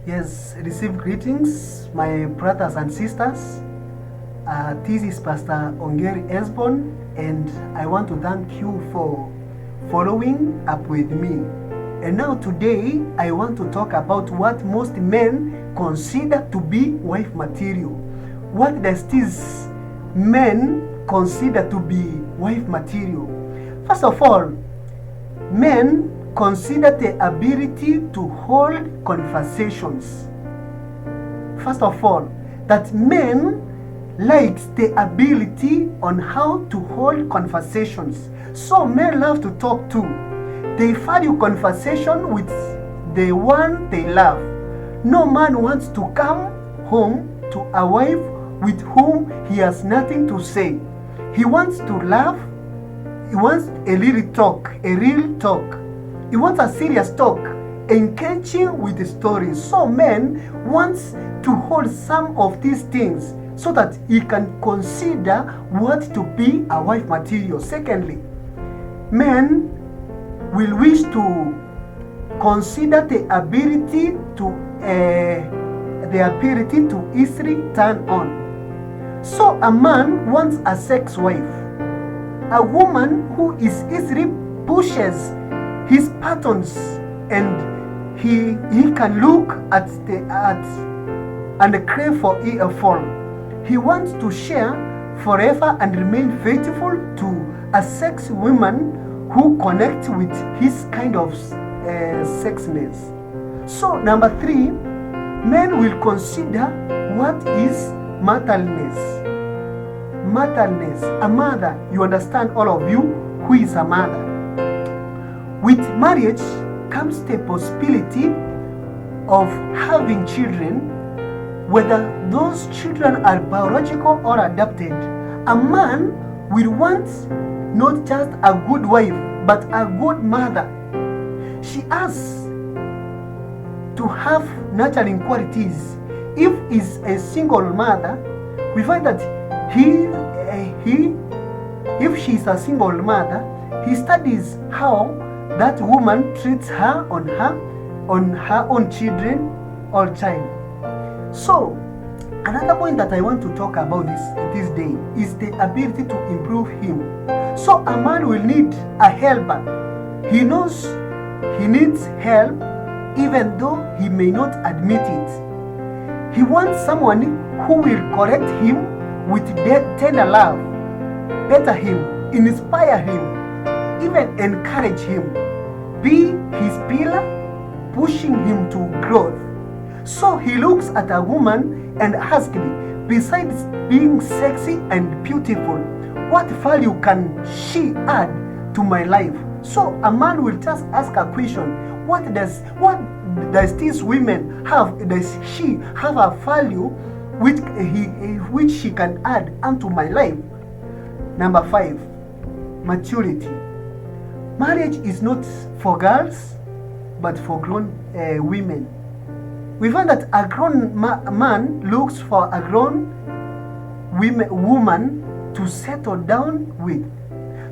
Yes, receive greetings, my brothers and sisters. This is Pastor Ongeri Esbon, and I want to thank you for following up with me. And now today, I want to talk about what most men consider to be wife material. What does this men consider to be wife material? First of all, men consider the ability to hold conversations. First of all, that men likes the ability on how to hold conversations. So men love to talk too. They value conversation with the one they love. No man wants to come home to a wife with whom he has nothing to say. He wants to laugh. He wants a little talk, a real talk. He wants a serious talk, engaging with the stories. So men wants to hold some of these things so that he can consider what to be a wife material. Secondly, men will wish to consider the ability to easily turn on. So a man wants a sex wife, a woman who is easily pushes his patterns, and he can look at and crave for it. He wants to share forever and remain faithful to a sex woman who connects with his kind of sexiness. So number 3, men will consider what is motherliness. Motherliness, a mother. You understand, all of you, who is a mother. With marriage comes the possibility of having children, whether those children are biological or adopted. A man will want not just a good wife, but a good mother. She has to have nurturing qualities. If is a single mother, we find that if she is a single mother, he studies how that woman treats her on her own children or child. So another point that I want to talk about this day is the ability to improve him. So a man will need a helper. He knows he needs help even though he may not admit it. He wants someone who will correct him with tender love, better him, inspire him, even encourage him, be his pillar, pushing him to growth. So he looks at a woman and asks, besides being sexy and beautiful, what value can she add to my life? So a man will just ask a question, what does this woman have? Does she have a value which she can add unto my life? Number 5, maturity. Marriage is not for girls, but for grown women. We find that a grown man looks for a grown woman to settle down with.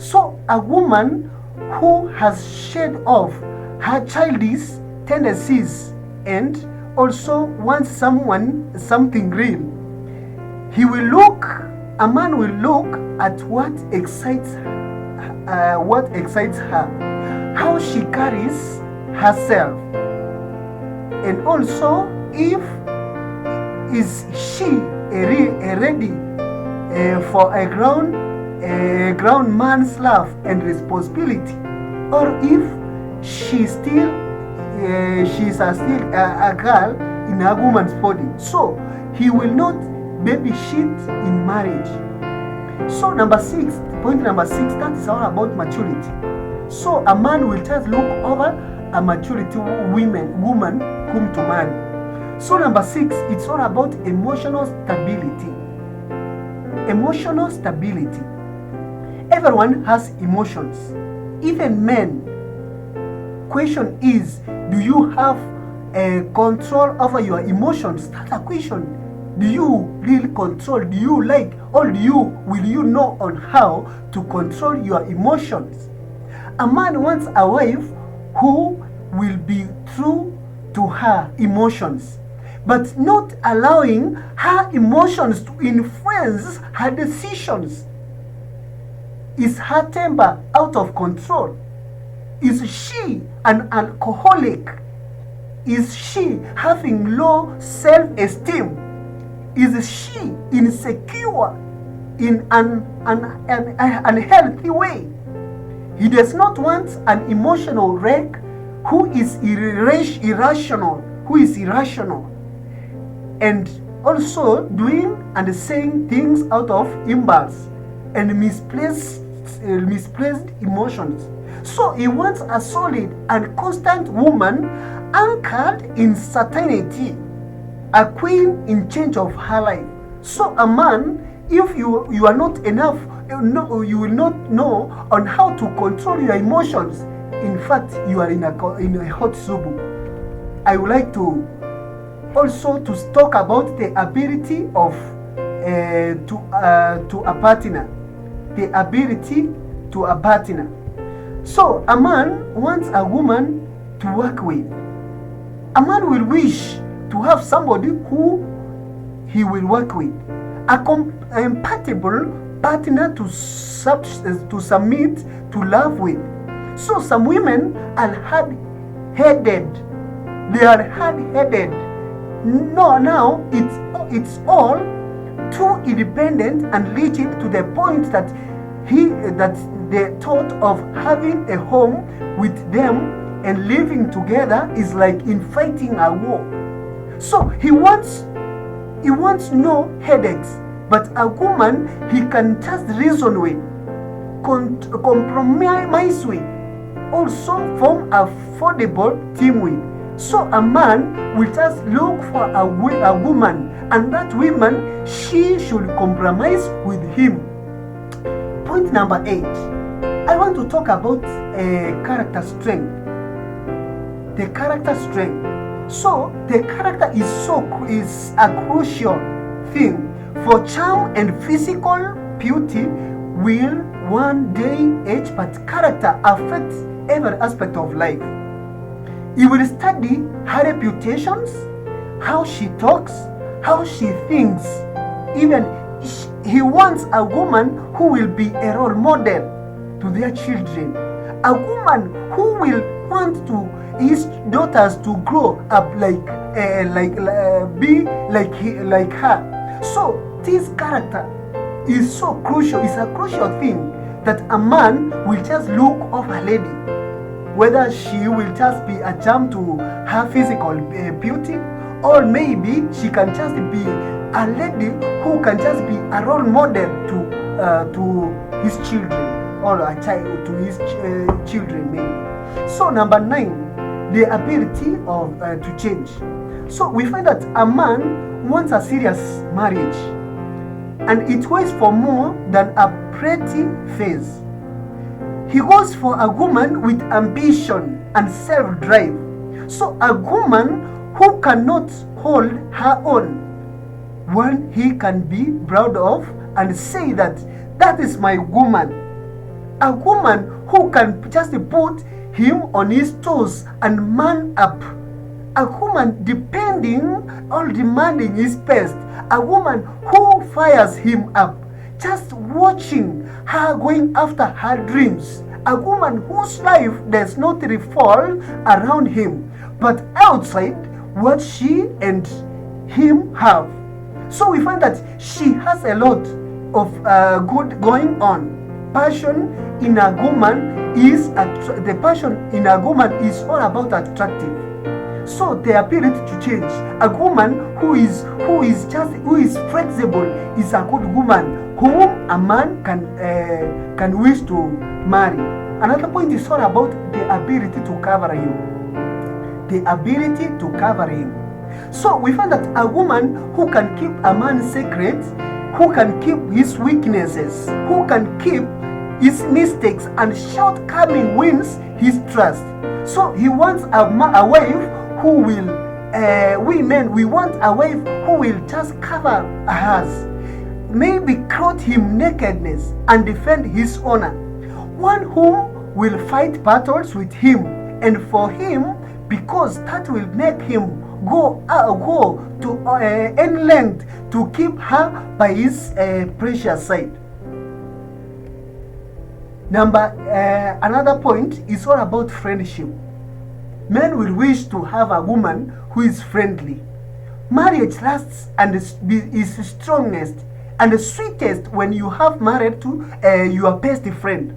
So a woman who has shed off her childish tendencies and also wants something real. A man will look at what excites her, how she carries herself, and also if is she ready for a grown man's love and responsibility, or if she's still a girl in a woman's body. So he will not baby shit in marriage. So point number 6, that is all about maturity. So a man will just look over a maturity woman whom to marry. So number 6, it's all about emotional stability. Emotional stability. Everyone has emotions, even men. Question is, do you have control over your emotions? That's a question. Do you really control? Do you like, or will you know on how to control your emotions? A man wants a wife who will be true to her emotions, but not allowing her emotions to influence her decisions. Is her temper out of control? Is she an alcoholic? Is she having low self-esteem? Is she insecure in an unhealthy way? He does not want an emotional wreck who is irrational, and also doing and saying things out of impulse and misplaced emotions. So he wants a solid and constant woman anchored in certainty, a queen in change of her life. So a man, if you are not enough, you will not know on how to control your emotions. In fact, you are in a hot soup. I would like to also to talk about the ability of to a partner. The ability to a partner. So a man wants a woman to work with. A man will wish to have somebody who he will work with. A compatible partner to submit to love with. So some women are hard-headed. They are hard-headed. No, now it's all too independent and rigid to the point that the thought of having a home with them and living together is like in fighting a war. So he wants no headaches, but a woman he can just reason with, compromise with, also form a affordable team with. So a man will just look for a woman, and that woman, she should compromise with him. Point number 8. I want to talk about character strength. The character strength. So the character is a crucial thing, for charm and physical beauty will one day age, but character affects every aspect of life. He will study her reputations, how she talks, how she thinks. Even he wants a woman who will be a role model to their children, a woman who will want his daughters to grow up be like her. So this character is so crucial. It's a crucial thing that a man will just look over a lady, whether she will just be a charm to her physical beauty, or maybe she can just be a lady who can just be a role model to his children, or a child to his children maybe. So number 9, the ability of to change. So we find that a man wants a serious marriage, and it waits for more than a pretty face. He goes for a woman with ambition and self-drive. So a woman who cannot hold her own, one he can be proud of and say that is my woman. A woman who can just put him on his toes and man up. A woman demanding his best. A woman who fires him up, just watching her going after her dreams. A woman whose life does not revolve around him, but outside what she and him have. So we find that she has a lot of good going on. Passion in a woman is the passion in a woman is all about attractive. So the ability to change. A woman who is flexible is a good woman whom a man can wish to marry. Another point is all about the ability to cover him. The ability to cover him. So we find that a woman who can keep a man's secret, who can keep his weaknesses, who can keep his mistakes and shortcoming wins his trust. So he wants a wife who will, we want a wife who will just cover hers, maybe clothe him nakedness and defend his honor. One whom will fight battles with him and for him because that will make him go to any length to keep her by his precious side. Another point is all about friendship. Men will wish to have a woman who is friendly. Marriage lasts and is strongest and the sweetest when you have married to your best friend.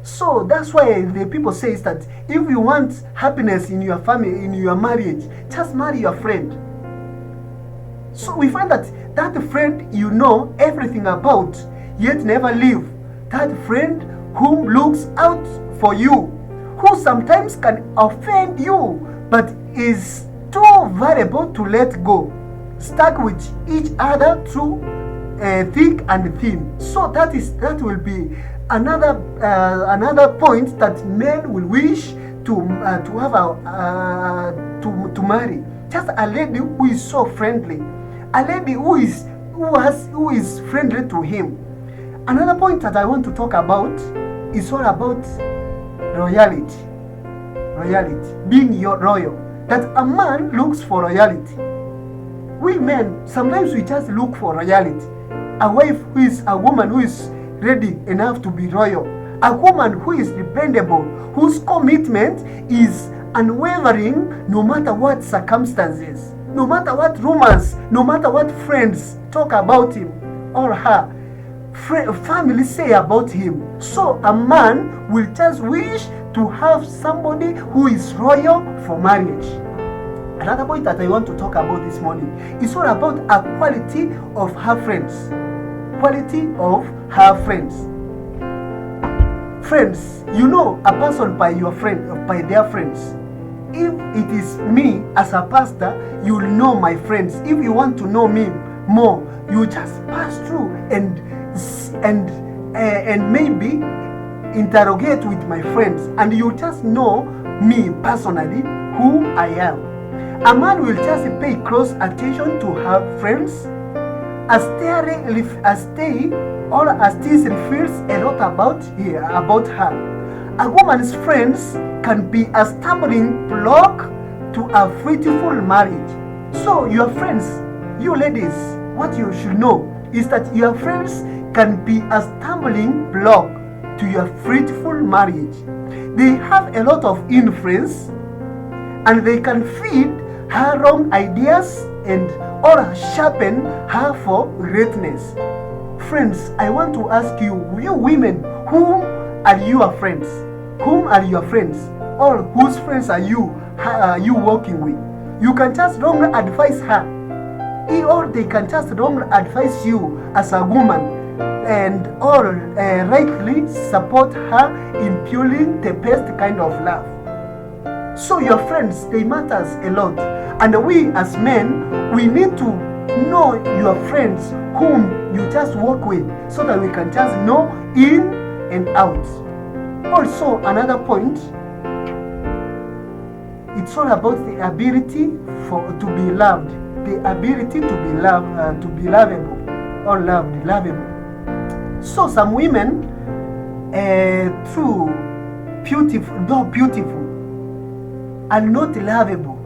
So that's why the people say that if you want happiness in your family, in your marriage, just marry your friend. So we find that friend you know everything about, yet never leave. That friend who looks out for you, who sometimes can offend you, but is too valuable to let go. Stuck with each other through thick and thin. So that will be another point that men will wish to have to marry. Just a lady who is so friendly, a lady who is friendly to him. Another point that I want to talk about is all about royalty, being royal. That a man looks for royalty. We men sometimes we just look for royalty. A wife who is a woman who is ready enough to be royal. A woman who is dependable, whose commitment is unwavering no matter what circumstances, no matter what rumors, no matter what friends talk about him or her, family say about him. So a man will just wish to have somebody who is royal for marriage. Another point that I want to talk about this morning is all about a quality of her friends. Quality of her friends. Friends, you know a person by their friends. If it is me as a pastor, you'll know my friends. If you want to know me more, you just pass through and maybe interrogate with my friends, and you just know me personally, who I am. A man will just pay close attention to her friends, as this reveals a lot about her. A woman's friends can be a stumbling block to a fruitful marriage. So your friends, you ladies, what you should know is that your friends can be a stumbling block to your fruitful marriage. They have a lot of influence and they can feed her wrong ideas or sharpen her for greatness. Friends, I want to ask you, you women, whom are your friends? Whom are your friends? Or whose friends are you working with? You can just wrongly advise her, or they can just wrongly advise you as a woman, or rightly support her in fueling the best kind of love. So your friends, they matters a lot. And we as men, we need to know your friends whom you just work with, so that we can just know in and out. Also, another point, it's all about the ability to be loved, the ability to be loved, to be lovable, or lovable. So some women, though beautiful, are not lovable.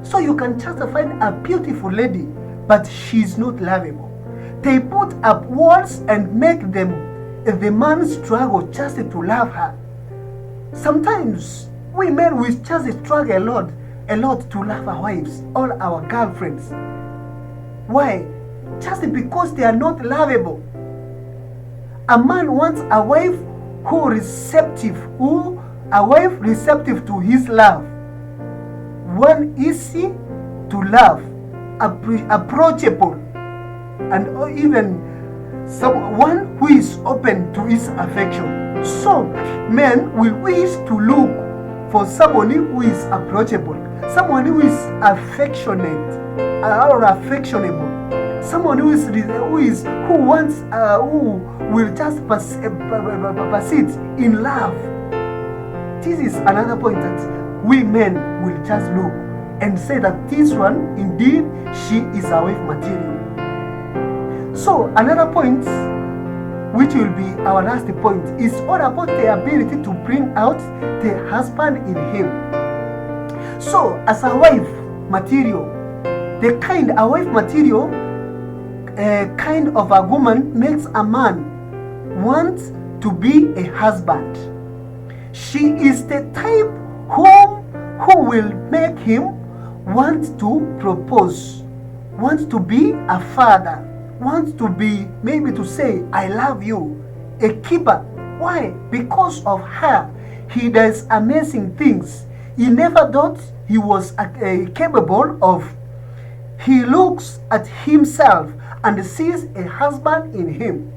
So you can just find a beautiful lady, but she's not lovable. They put up walls and make the man struggle just to love her. Sometimes we men will just struggle a lot to love our wives or our girlfriends. Why? Just because they are not lovable. A man wants a wife receptive to his love. One easy to love, approachable, and even someone who is open to his affection. So men will wish to look for someone who is approachable, someone who is affectionate or affectionable, someone who will just proceed in love. This is another point that we men will just look and say that this one, indeed, she is a wife material. So another point, which will be our last point, is all about the ability to bring out the husband in him. So as a wife material, the kind a wife material kind of a woman makes a man want to be a husband. She is the type who will make him want to propose, want to be a father, want to be, maybe to say I love you, a keeper. Why? Because of her he does amazing things he never thought he was capable of. He looks at himself and sees a husband in him,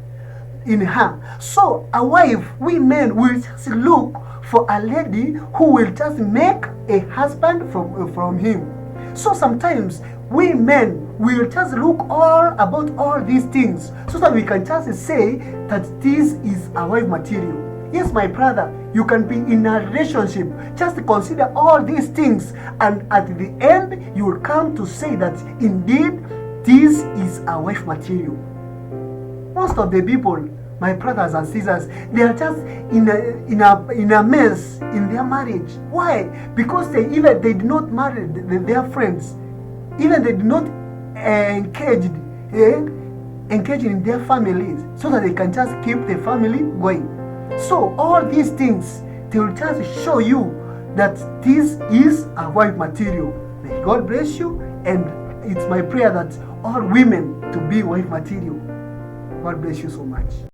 in her. So a wife, we men will just look for a lady who will just make a husband from him. So sometimes we men will just look all about all these things so that we can just say that this is a wife material. Yes, my brother, you can be in a relationship, just consider all these things, and at the end you will come to say that indeed this is a wife material. Most of the people, my brothers and sisters, they are just in a mess in their marriage. Why? Because they did not marry their friends, even they did not engage in their families so that they can just keep the family going. So all these things, they will just show you that this is a wife material. May God bless you, and it's my prayer that all women to be wife material. God bless you so much.